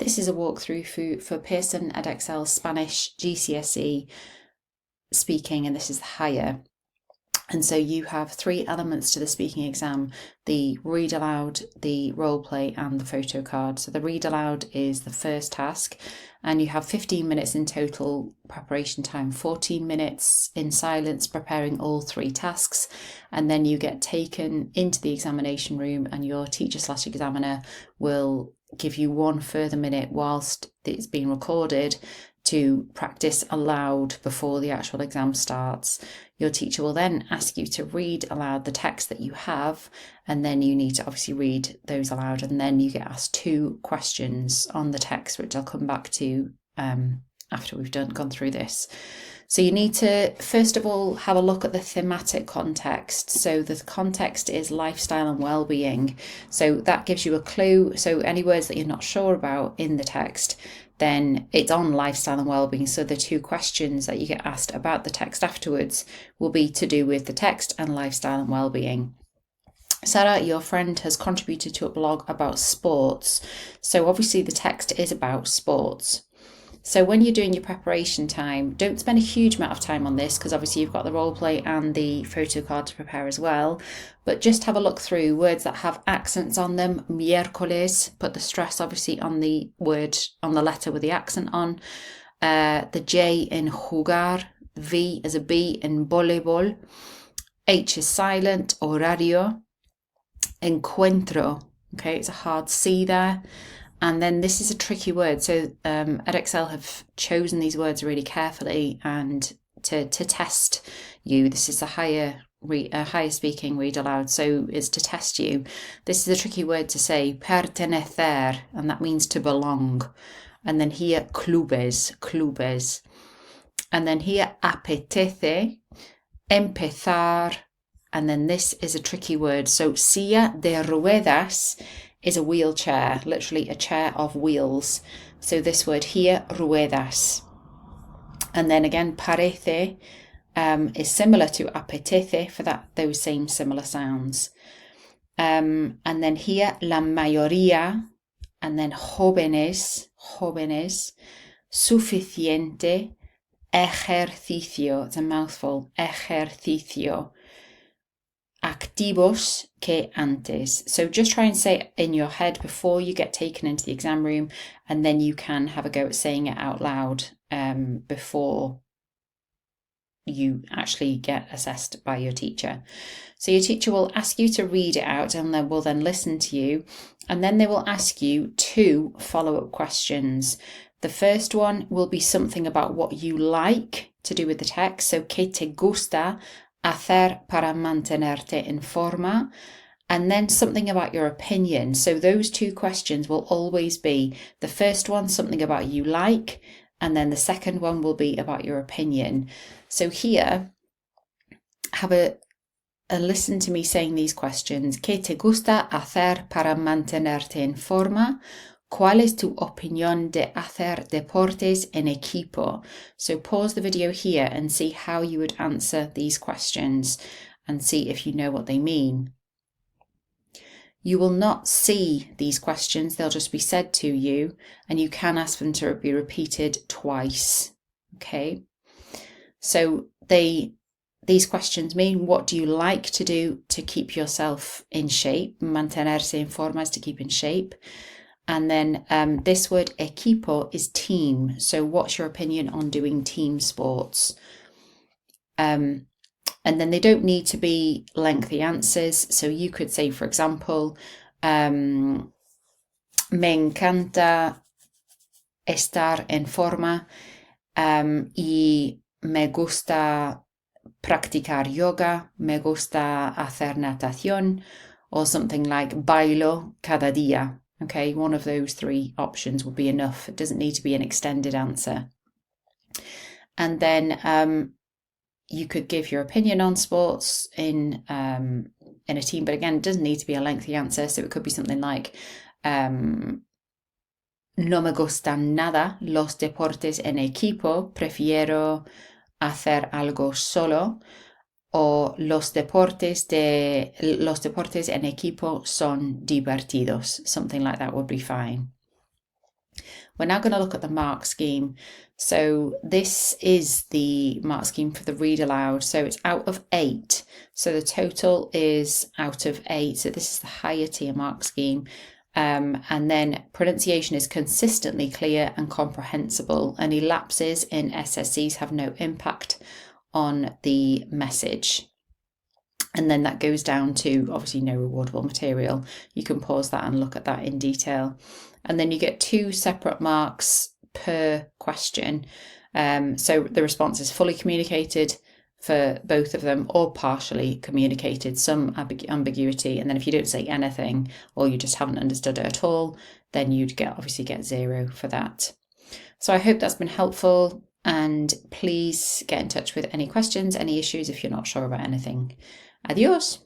This is a walkthrough for Pearson Edexcel Spanish GCSE speaking, and this is the higher. And so you have three elements to the speaking exam: the read aloud, the role play, and the photo card. So the read aloud is the first task, and you have 15 minutes in total preparation time, 14 minutes in silence preparing all three tasks, and then you get taken into the examination room and your teacher/examiner will give you one further minute whilst it's being recorded to practice aloud before the actual exam starts. Your teacher will then ask you to read aloud the text that you have, and then you need to obviously read those aloud, and then you get asked 2 questions on the text, which I'll come back to after we've gone through this. So you need to first of all have a look at the thematic context. So the context is lifestyle and well-being. So that gives you a clue. So any words that you're not sure about in the text, then it's on lifestyle and well-being. So the 2 questions that you get asked about the text afterwards will be to do with the text and lifestyle and well-being. Sarah, your friend, has contributed to a blog about sports. So obviously the text is about sports. So when you're doing your preparation time, don't spend a huge amount of time on this because obviously you've got the role play and the photo card to prepare as well. But just have a look through words that have accents on them. Miércoles, put the stress obviously on the word, on the letter with the accent on. The J in jugar, V as a B in voleibol. H is silent, horario. Encuentro, okay, it's a hard C there. And then this is a tricky word. So Edexcel have chosen these words really carefully and to test you. This is a higher speaking read aloud. So it's to test you. This is a tricky word to say, pertenecer, and that means to belong. And then here, clubes. And then here, apetece, empezar. And then this is a tricky word. So silla de ruedas is a wheelchair, literally a chair of wheels. So this word here, ruedas. And then again, parece is similar to apetece for those same similar sounds. And then here, la mayoría, and then jóvenes, suficiente, ejercicio, it's a mouthful, ejercicio. Activos que antes. So just try and say it in your head before you get taken into the exam room, and then you can have a go at saying it out loud before you actually get assessed by your teacher. So your teacher will ask you to read it out and then will then listen to you, and then they will ask you 2 follow-up questions. The first one will be something about what you like to do with the text. So, ¿qué te gusta hacer para mantenerte en forma? And then something about your opinion. So those 2 questions will always be the first one, something about you like, and then the second one will be about your opinion. So here, have a listen to me saying these questions. ¿Qué te gusta hacer para mantenerte en forma? ¿Cuál es tu opinión de hacer deportes en equipo? So pause the video here and see how you would answer these questions and see if you know what they mean. You will not see these questions, they'll just be said to you, and you can ask them to be repeated twice. Okay? So these questions mean, what do you like to do to keep yourself in shape? Mantenerse en forma is to keep in shape. And then this word equipo is team. So what's your opinion on doing team sports? And then they don't need to be lengthy answers. So you could say, for example, me encanta estar en forma y me gusta practicar yoga, me gusta hacer natación, or something like bailo cada día. Okay, one of those 3 options will be enough. It doesn't need to be an extended answer. And then you could give your opinion on sports in a team, but again, it doesn't need to be a lengthy answer. So it could be something like, no me gustan nada los deportes en equipo, prefiero hacer algo solo. O los deportes en equipo son divertidos. Something like that would be fine. We're now going to look at the mark scheme. So this is the mark scheme for the read aloud. So it's out of 8. So the total is out of 8. So this is the higher tier mark scheme. And then pronunciation is consistently clear and comprehensible. Any lapses in SSEs have no impact on the message. And then that goes down to obviously no rewardable material. You can pause that and look at that in detail. And then you get 2 separate marks per question. So the response is fully communicated for both of them or partially communicated, some ambiguity. And then if you don't say anything or you just haven't understood it at all, then you'd obviously get 0 for that. So I hope that's been helpful, and please get in touch with any questions, any issues if you're not sure about anything. Adios.